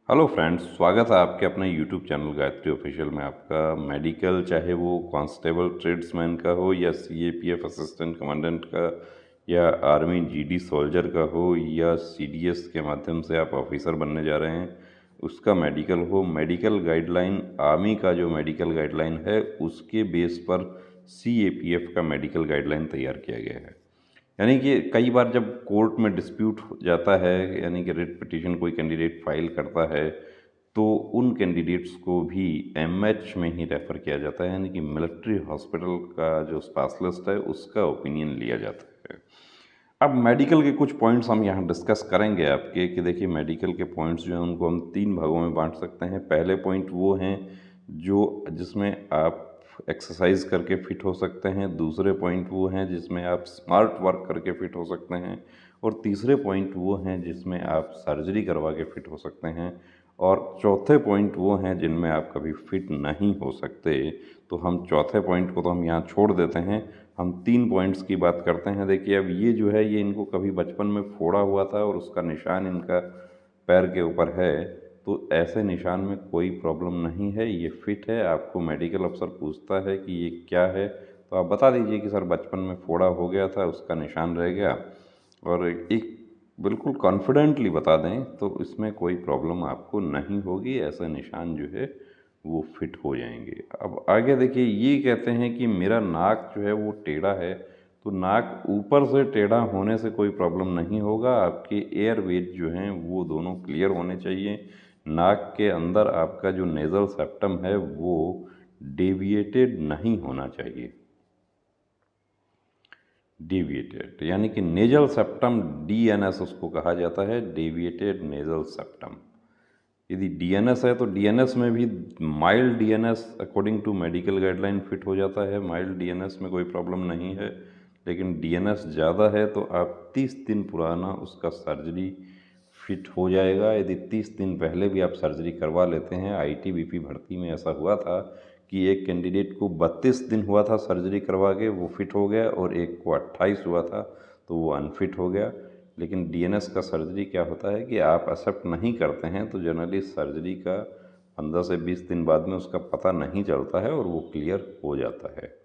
Hello friends, स्वागत है आपके अपने यूट्यूब चैनल गायत्री ऑफिशियल में। आपका मेडिकल, चाहे वो कांस्टेबल ट्रेड्समैन का हो या सीएपीएफ असिस्टेंट कमांडेंट का या आर्मी जीडी सोल्जर का हो या सीडीएस के माध्यम से आप ऑफिसर बनने जा रहे हैं, उसका मेडिकल हो। मेडिकल गाइडलाइन, आर्मी का जो मेडिकल गाइडलाइन है उसके बेस पर सीएपीएफ का मेडिकल गाइडलाइन तैयार किया गया है। यानी कि कई बार जब कोर्ट में डिस्प्यूट हो जाता है, यानी कि रिट पिटीशन कोई कैंडिडेट फाइल करता है, तो उन कैंडिडेट्स को भी एमएच में ही रेफ़र किया जाता है, यानी कि मिलिट्री हॉस्पिटल का जो स्पेशलिस्ट है उसका ओपिनियन लिया जाता है। अब मेडिकल के कुछ पॉइंट्स हम यहाँ डिस्कस करेंगे आपके, कि देखिए मेडिकल के पॉइंट्स जो हैं उनको हम 3 भागों में बांट सकते हैं। पहले पॉइंट वो हैं जिसमें आप एक्सरसाइज करके फिट हो सकते हैं। दूसरे पॉइंट वो हैं जिसमें आप स्मार्ट वर्क करके फिट हो सकते हैं। और तीसरे पॉइंट वो हैं जिसमें आप सर्जरी करवा के फिट हो सकते हैं। और चौथे पॉइंट वो हैं जिनमें आप कभी फिट नहीं हो सकते। तो हम चौथे पॉइंट को तो हम यहाँ छोड़ देते हैं, हम 3 पॉइंट्स की बात करते हैं। देखिए अब ये जो है, ये इनको कभी बचपन में फोड़ा हुआ था और उसका निशान इनका पैर के ऊपर है, तो ऐसे निशान में कोई प्रॉब्लम नहीं है, ये फिट है। आपको मेडिकल अफसर पूछता है कि ये क्या है, तो आप बता दीजिए कि सर बचपन में फोड़ा हो गया था, उसका निशान रह गया, और एक बिल्कुल कॉन्फिडेंटली बता दें तो इसमें कोई प्रॉब्लम आपको नहीं होगी। ऐसे निशान जो है वो फिट हो जाएंगे। अब आगे देखिए, ये कहते हैं कि मेरा नाक जो है वो टेढ़ा है, तो नाक ऊपर से टेढ़ा होने से कोई प्रॉब्लम नहीं होगा। आपके एयरवेज जो हैं वो दोनों क्लियर होने चाहिए। नाक के अंदर आपका जो नेज़ल सेप्टम है वो डेविएटेड नहीं होना चाहिए। डेविएटेड यानी कि नेजल सेप्टम, डीएनएस उसको कहा जाता है, डेविएटेड नेजल सेप्टम। यदि डीएनएस है तो डीएनएस में भी mild DNS according to medical guideline fit हो जाता है। माइल्ड डीएनएस में कोई प्रॉब्लम नहीं है। लेकिन डीएनएस ज़्यादा है तो आप 30 दिन पुराना उसका सर्जरी फिट हो जाएगा। यदि 30 दिन पहले भी आप सर्जरी करवा लेते हैं, आईटीबीपी भर्ती में ऐसा हुआ था कि एक कैंडिडेट को 32 दिन हुआ था सर्जरी करवा के, वो फिट हो गया, और एक को 28 हुआ था तो वो अनफिट हो गया। लेकिन डीएनएस का सर्जरी क्या होता है कि आप एक्सेप्ट नहीं करते हैं तो जनरली सर्जरी का 15 से 20 दिन बाद में उसका पता नहीं चलता है और वो क्लियर हो जाता है।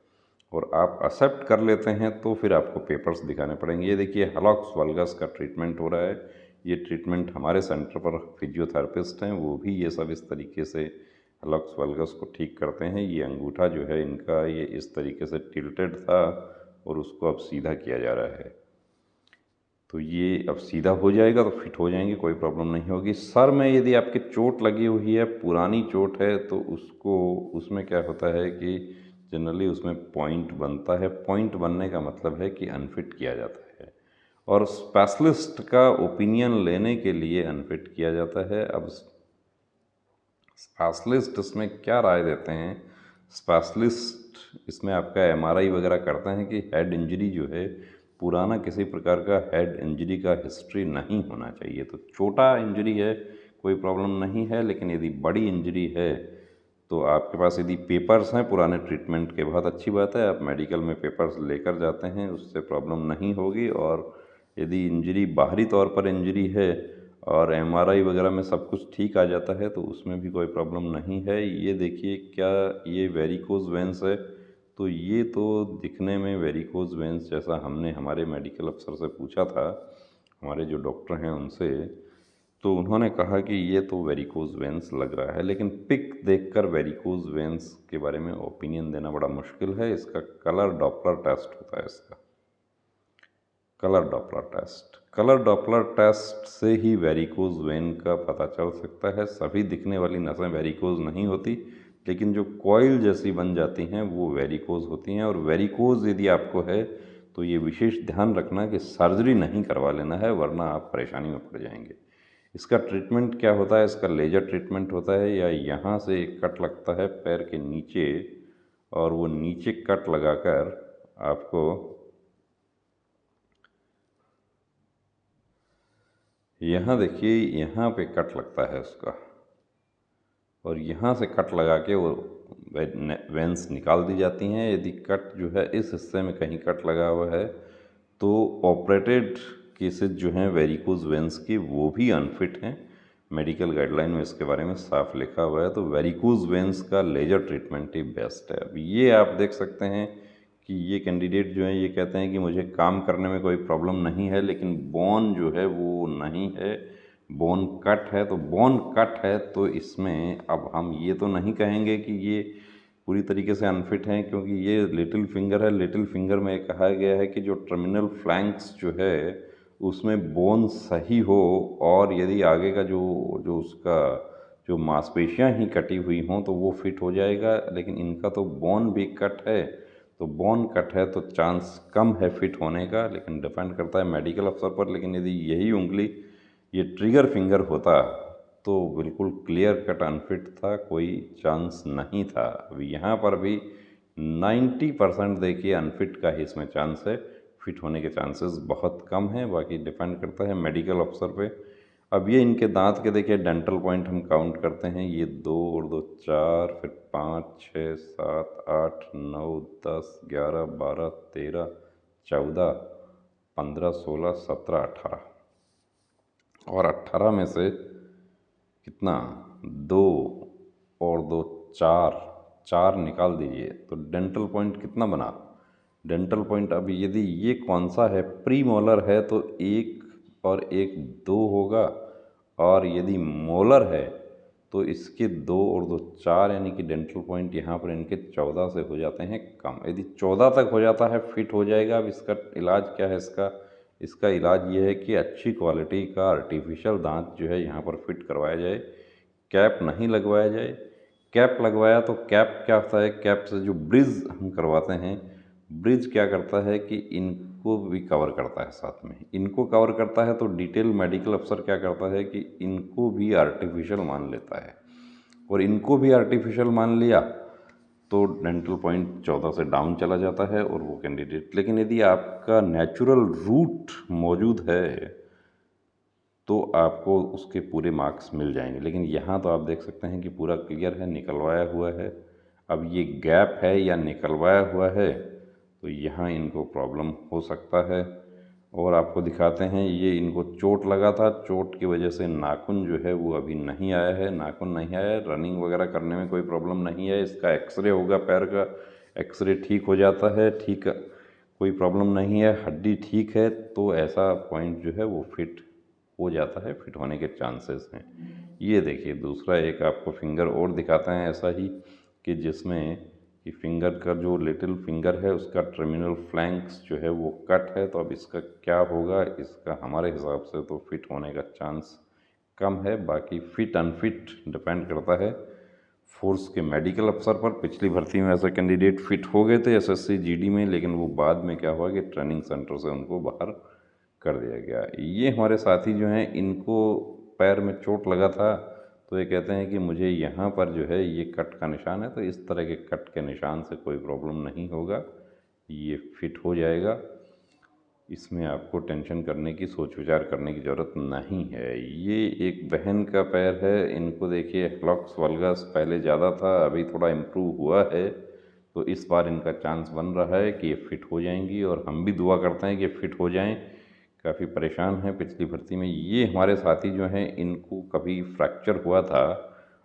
और आप एक्सेप्ट कर लेते हैं तो फिर आपको पेपर्स दिखाने पड़ेंगे। ये देखिए हलॉक्स वल्गस का ट्रीटमेंट हो रहा है। ये ट्रीटमेंट हमारे सेंटर पर फिजियोथेरेपिस्ट हैं, वो भी ये सब इस तरीके से हलॉक्स वल्गस को ठीक करते हैं। ये अंगूठा जो है इनका, ये इस तरीके से टिल्टेड था और उसको अब सीधा किया जा रहा है, तो ये अब सीधा हो जाएगा तो फिट हो जाएंगे, कोई प्रॉब्लम नहीं होगी। सर में यदि आपके चोट लगी हुई है, पुरानी चोट है, तो उसमें क्या होता है कि जनरली उसमें पॉइंट बनता है। पॉइंट बनने का मतलब है कि अनफिट किया जाता है, और स्पेशलिस्ट का ओपिनियन लेने के लिए अनफिट किया जाता है। अब स्पेशलिस्ट इसमें क्या राय देते हैं? स्पेशलिस्ट इसमें आपका एमआरआई वगैरह करते हैं कि हेड इंजरी जो है, पुराना किसी प्रकार का हेड इंजरी का हिस्ट्री नहीं होना चाहिए। तो छोटा इंजरी है कोई प्रॉब्लम नहीं है, लेकिन यदि बड़ी इंजरी है तो आपके पास यदि पेपर्स हैं पुराने ट्रीटमेंट के, बहुत अच्छी बात है, आप मेडिकल में पेपर्स लेकर जाते हैं, उससे प्रॉब्लम नहीं होगी। और यदि इंजरी बाहरी तौर पर इंजरी है और एमआरआई वगैरह में सब कुछ ठीक आ जाता है तो उसमें भी कोई प्रॉब्लम नहीं है। ये देखिए, क्या ये वेरिकोज वेंस है? तो ये तो दिखने में वेरिकोज वेंस जैसा, हमने हमारे मेडिकल अफसर से पूछा था, हमारे जो डॉक्टर हैं उनसे, तो उन्होंने कहा कि ये तो वेरिकोज वेंस लग रहा है। लेकिन पिक देखकर वेरिकोज वेंस के बारे में ओपिनियन देना बड़ा मुश्किल है। इसका कलर डॉपलर टेस्ट होता है। इसका कलर डॉपलर टेस्ट से ही वेरिकोज वेन का पता चल सकता है। सभी दिखने वाली नसें वेरिकोज नहीं होती, लेकिन जो कॉइल जैसी बन जाती हैं वो वेरिकोज होती हैं। और वेरिकोज यदि आपको है तो ये विशेष ध्यान रखना कि सर्जरी नहीं करवा लेना है, वरना आप परेशानी में पड़ जाएंगे। इसका ट्रीटमेंट क्या होता है? इसका लेजर ट्रीटमेंट होता है, या यहाँ से एक कट लगता है पैर के नीचे, और वो नीचे कट लगाकर आपको यहाँ देखिए, यहाँ पे कट लगता है उसका, और यहाँ से कट लगा के वो वेंस निकाल दी जाती हैं। यदि कट जो है इस हिस्से में कहीं कट लगा हुआ है तो ऑपरेटेड केसेस जो हैं वेरिकोज वेंस की, वो भी अनफिट हैं। मेडिकल गाइडलाइन में इसके बारे में साफ लिखा हुआ है। तो वेरिकोज वेंस का लेजर ट्रीटमेंट ही बेस्ट है। अब ये आप देख सकते हैं कि ये कैंडिडेट जो है ये कहते हैं कि मुझे काम करने में कोई प्रॉब्लम नहीं है, लेकिन बोन जो है वो नहीं है, बोन कट है। तो बोन कट है तो इसमें अब हम ये तो नहीं कहेंगे कि ये पूरी तरीके से अनफिट हैं, क्योंकि ये लिटिल फिंगर है। लिटिल फिंगर में कहा गया है कि जो टर्मिनल फ्लैंक्स जो है उसमें बोन सही हो, और यदि आगे का जो जो उसका जो मांसपेशियां ही कटी हुई हों तो वो फिट हो जाएगा। लेकिन इनका तो बोन भी कट है, तो बोन कट है तो चांस कम है फिट होने का, लेकिन डिपेंड करता है मेडिकल अफसर पर। लेकिन यदि यही उंगली ये ट्रिगर फिंगर होता तो बिल्कुल क्लियर कट अनफिट था, कोई चांस नहीं था। अभी यहाँ पर भी 90% देखिए अनफिट का ही इसमें चांस है, फिट होने के चांसेस बहुत कम हैं। बाकी डिपेंड करता है मेडिकल अफसर पे। अब ये इनके दांत के देखिए डेंटल पॉइंट हम काउंट करते हैं, ये 2 और 2 4, फिर 5 6 7 8 9 10 11 12 13 14 15 16 17 18, और 18 में से कितना 2 और 2 4, 4 निकाल दीजिए तो डेंटल पॉइंट कितना बना। डेंटल पॉइंट अब यदि ये कौन सा है, प्री मोलर है तो 1 और 1 2 होगा, और यदि मोलर है तो इसके 2 और 2 4, यानी कि डेंटल पॉइंट यहाँ पर इनके 14 से हो जाते हैं कम। यदि 14 तक हो जाता है फिट हो जाएगा। अब इसका इलाज क्या है, इसका इलाज ये है कि अच्छी क्वालिटी का आर्टिफिशियल दांत जो है यहाँ पर फिट करवाया जाए, कैप नहीं लगवाया जाए। कैप लगवाया तो कैप क्या होता है, कैप से जो ब्रिज हम करवाते हैं, ब्रिज क्या करता है कि इनको भी कवर करता है, साथ में इनको कवर करता है। तो डिटेल मेडिकल अफसर क्या करता है कि इनको भी आर्टिफिशियल मान लेता है, और इनको भी आर्टिफिशियल मान लिया तो डेंटल पॉइंट 14 से डाउन चला जाता है और वो कैंडिडेट। लेकिन यदि आपका नेचुरल रूट मौजूद है तो आपको उसके पूरे मार्क्स मिल जाएंगे। लेकिन यहाँ तो आप देख सकते हैं कि पूरा क्लियर है, निकलवाया हुआ है। अब ये गैप है या निकलवाया हुआ है तो यहाँ इनको प्रॉब्लम हो सकता है। और आपको दिखाते हैं, ये इनको चोट लगा था, चोट की वजह से नाखून जो है वो अभी नहीं आया है, नाखून नहीं आया है। रनिंग वगैरह करने में कोई प्रॉब्लम नहीं है। इसका एक्सरे होगा, पैर का एक्सरे ठीक हो जाता है, ठीक, कोई प्रॉब्लम नहीं है, हड्डी ठीक है, तो ऐसा पॉइंट जो है वो फिट हो जाता है, फिट होने के चांसेस हैं। ये देखिए दूसरा एक आपको फिंगर और दिखाते हैं ऐसा ही, कि जिसमें कि फिंगर का जो लिटिल फिंगर है उसका टर्मिनल फ्लैंक्स जो है वो कट है। तो अब इसका क्या होगा, इसका हमारे हिसाब से तो फिट होने का चांस कम है। बाकी फिट अनफिट डिपेंड करता है फोर्स के मेडिकल अफसर पर। पिछली भर्ती में ऐसे कैंडिडेट फिट हो गए थे एसएससी जीडी में, लेकिन वो बाद में क्या हुआ कि ट्रेनिंग सेंटर से उनको बाहर कर दिया गया। ये हमारे साथी जो हैं इनको पैर में चोट लगा था, तो ये कहते हैं कि मुझे यहाँ पर जो है ये कट का निशान है, तो इस तरह के कट के निशान से कोई प्रॉब्लम नहीं होगा, ये फिट हो जाएगा। इसमें आपको टेंशन करने की, सोच विचार करने की ज़रूरत नहीं है। ये एक बहन का पैर है, इनको देखिए फ्लक्स वल्गस पहले ज़्यादा था, अभी थोड़ा इम्प्रूव हुआ है, तो इस बार इनका चांस बन रहा है कि ये फिट हो जाएंगी, और हम भी दुआ करते हैं कि फिट हो जाएं। काफ़ी परेशान हैं पिछली भर्ती में। ये हमारे साथी जो हैं इनको कभी फ्रैक्चर हुआ था,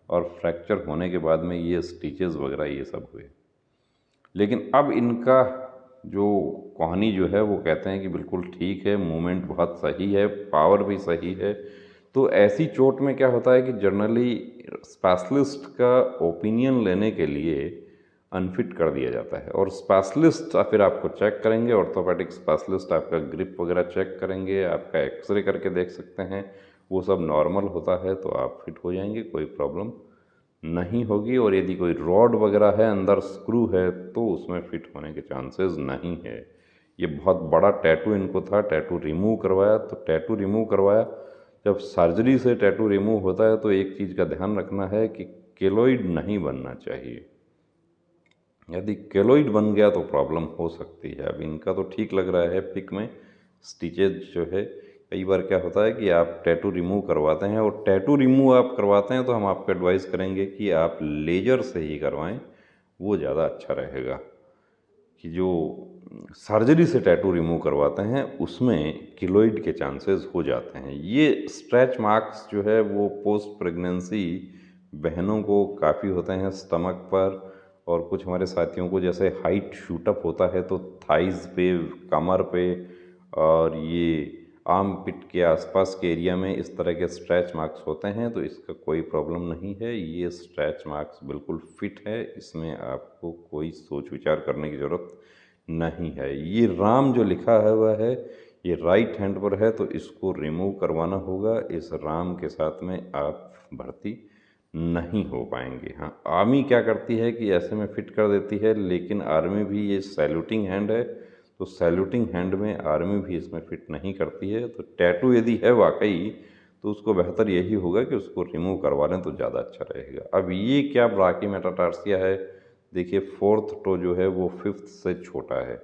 और फ्रैक्चर होने के बाद में ये स्टिचेस वगैरह ये सब हुए, लेकिन अब इनका जो कहानी जो है वो कहते हैं कि बिल्कुल ठीक है, मूवमेंट बहुत सही है, पावर भी सही है। तो ऐसी चोट में क्या होता है कि जनरली स्पेशलिस्ट का ओपिनियन लेने के लिए अनफिट कर दिया जाता है, और स्पेशलिस्ट फिर आपको चेक करेंगे, ऑर्थोपेडिक स्पेशलिस्ट आपका ग्रिप वगैरह चेक करेंगे, आपका एक्सरे करके देख सकते हैं, वो सब नॉर्मल होता है तो आप फिट हो जाएंगे, कोई प्रॉब्लम नहीं होगी। और यदि कोई रॉड वगैरह है, अंदर स्क्रू है, तो उसमें फिट होने के चांसेस नहीं है। ये बहुत बड़ा टैटू इनको था, टैटू रिमूव करवाया, तो टैटू रिमूव करवाया, जब सर्जरी से टैटू रिमूव होता है तो एक चीज़ का ध्यान रखना है कि केलोइड नहीं बनना चाहिए। यदि केलोइड बन गया तो प्रॉब्लम हो सकती है। अब इनका तो ठीक लग रहा है, पिक में स्टिचेज जो है, कई बार क्या होता है कि आप टैटू रिमूव करवाते हैं, और टैटू रिमूव आप करवाते हैं तो हम आपको एडवाइस करेंगे कि आप लेजर से ही करवाएं, वो ज़्यादा अच्छा रहेगा। कि जो सर्जरी से टैटू रिमूव करवाते हैं उसमें किलोइड के चांसेस हो जाते हैं। ये स्ट्रेच मार्क्स जो है वो पोस्ट प्रेगनेंसी बहनों को काफ़ी होते हैं स्टमक पर, और कुछ हमारे साथियों को जैसे हाइट शूटअप होता है तो थाइज़ पे, कमर पे और ये आर्म पिट के आसपास के एरिया में इस तरह के स्ट्रेच मार्क्स होते हैं। तो इसका कोई प्रॉब्लम नहीं है, ये स्ट्रेच मार्क्स बिल्कुल फिट है, इसमें आपको कोई सोच विचार करने की ज़रूरत नहीं है। ये राम जो लिखा हुआ है ये राइट हैंड पर है, तो इसको रिमूव करवाना होगा। इस राम के साथ में आप भर्ती नहीं हो पाएंगे। हाँ, आर्मी क्या करती है कि ऐसे में फिट कर देती है, लेकिन आर्मी भी ये सैल्यूटिंग हैंड है, तो सैल्यूटिंग हैंड में आर्मी भी इसमें फिट नहीं करती है। तो टैटू यदि है वाकई तो उसको बेहतर यही होगा कि उसको रिमूव करवा लें तो ज़्यादा अच्छा रहेगा। अब ये क्या ब्राकी मेटाटार्सिया है, देखिए फोर्थ टो जो है वो फिफ्थ से छोटा है।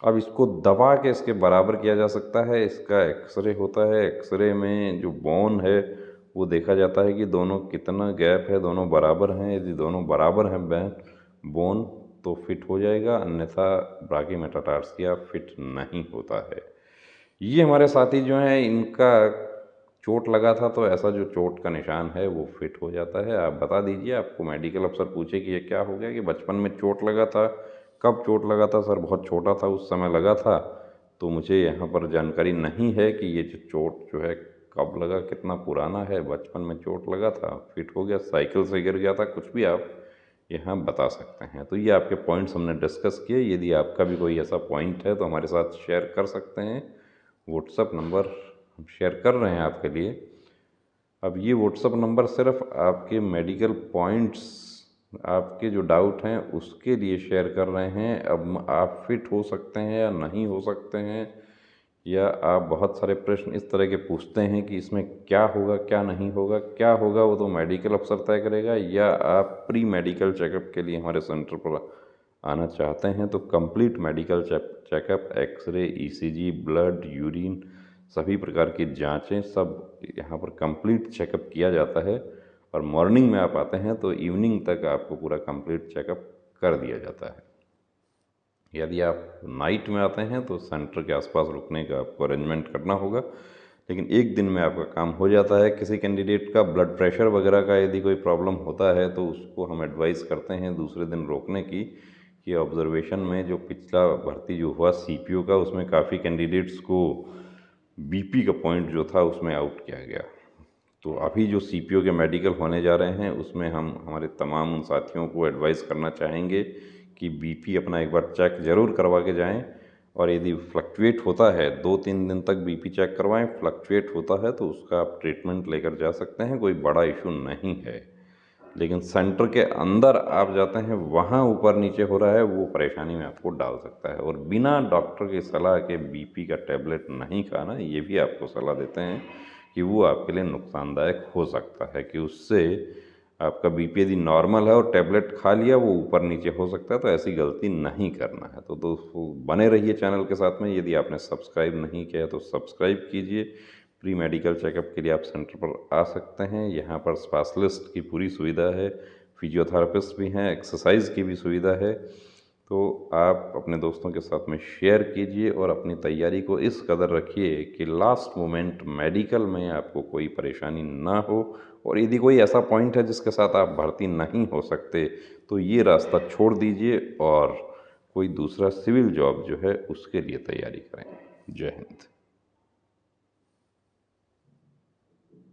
अब इसको दबा के इसके बराबर किया जा सकता है, इसका एक्सरे होता है, एक्सरे में जो बोन है वो देखा जाता है कि दोनों कितना गैप है, दोनों बराबर हैं। यदि दोनों बराबर हैं बोन तो फिट हो जाएगा, अन्यथा ब्राकी मेटाटार्सिया फिट नहीं होता है। ये हमारे साथी जो हैं इनका चोट लगा था, तो ऐसा जो चोट का निशान है वो फिट हो जाता है। आप बता दीजिए, आपको मेडिकल अफसर पूछे कि ये क्या हो गया, कि बचपन में चोट लगा था। कब चोट लगा था सर? बहुत छोटा था उस समय लगा था, तो मुझे यहाँ पर जानकारी नहीं है कि ये जो चोट जो है कब लगा, कितना पुराना है। बचपन में चोट लगा था, फिट हो गया, साइकिल से गिर गया था, कुछ भी आप यहाँ बता सकते हैं। तो ये आपके पॉइंट्स हमने डिस्कस किए। यदि आपका भी कोई ऐसा पॉइंट है तो हमारे साथ शेयर कर सकते हैं। व्हाट्सअप नंबर हम शेयर कर रहे हैं आपके लिए। अब ये व्हाट्सअप नंबर सिर्फ आपके मेडिकल पॉइंट्स, आपके जो डाउट हैं उसके लिए शेयर कर रहे हैं। अब आप फिट हो सकते हैं या नहीं हो सकते हैं, या आप बहुत सारे प्रश्न इस तरह के पूछते हैं कि इसमें क्या होगा क्या नहीं होगा, क्या होगा वो तो मेडिकल अफसर तय करेगा, या आप प्री मेडिकल चेकअप के लिए हमारे सेंटर पर आना चाहते हैं तो complete medical checkup, X ray, ECG, blood, urine, सभी प्रकार की जांचें सब यहाँ पर कंप्लीट चेकअप किया जाता है। और मॉर्निंग में आप आते हैं तो इवनिंग तक आपको पूरा कंप्लीट चेकअप कर दिया जाता है। यदि आप नाइट में आते हैं तो सेंटर के आसपास रुकने का आपको अरेंजमेंट करना होगा, लेकिन एक दिन में आपका काम हो जाता है। किसी कैंडिडेट का ब्लड प्रेशर वगैरह का यदि कोई प्रॉब्लम होता है तो उसको हम एडवाइस करते हैं दूसरे दिन रोकने की, कि ऑब्जर्वेशन में जो पिछला भर्ती जो हुआ सीपीओ का, उसमें काफ़ी कैंडिडेट्स को बीपी का पॉइंट जो था उसमें आउट किया गया। तो अभी जो सीपीओ के मेडिकल होने जा रहे हैं उसमें हम हमारे तमाम उन साथियों को एडवाइस करना चाहेंगे कि बीपी अपना एक बार चेक ज़रूर करवा के जाएं, और यदि फ्लक्चुएट होता है 2-3 दिन तक बीपी चेक करवाएं। फ्लक्चुएट होता है तो उसका आप ट्रीटमेंट लेकर जा सकते हैं, कोई बड़ा इशू नहीं है। लेकिन सेंटर के अंदर आप जाते हैं वहाँ ऊपर नीचे हो रहा है, वो परेशानी में आपको डाल सकता है। और बिना डॉक्टर की सलाह के बीपी का टैबलेट नहीं खाना, ये भी आपको सलाह देते हैं कि वो आपके लिए नुकसानदायक हो सकता है, कि उससे आपका बीपी यदि नॉर्मल है और टैबलेट खा लिया वो ऊपर नीचे हो सकता है। तो ऐसी गलती नहीं करना है। तो दोस्तों बने रहिए चैनल के साथ में। यदि आपने सब्सक्राइब नहीं किया है तो सब्सक्राइब कीजिए। प्री मेडिकल चेकअप के लिए आप सेंटर पर आ सकते हैं। यहाँ पर स्पेशलिस्ट की पूरी सुविधा है, फिजियोथेरेपिस्ट भी हैं, एक्सरसाइज की भी सुविधा है। तो आप अपने दोस्तों के साथ में शेयर कीजिए और अपनी तैयारी को इस कदर रखिए कि लास्ट मोमेंट मेडिकल में आपको कोई परेशानी ना हो। और यदि कोई ऐसा पॉइंट है जिसके साथ आप भर्ती नहीं हो सकते तो ये रास्ता छोड़ दीजिए और कोई दूसरा सिविल जॉब जो है उसके लिए तैयारी करें। जय हिंद।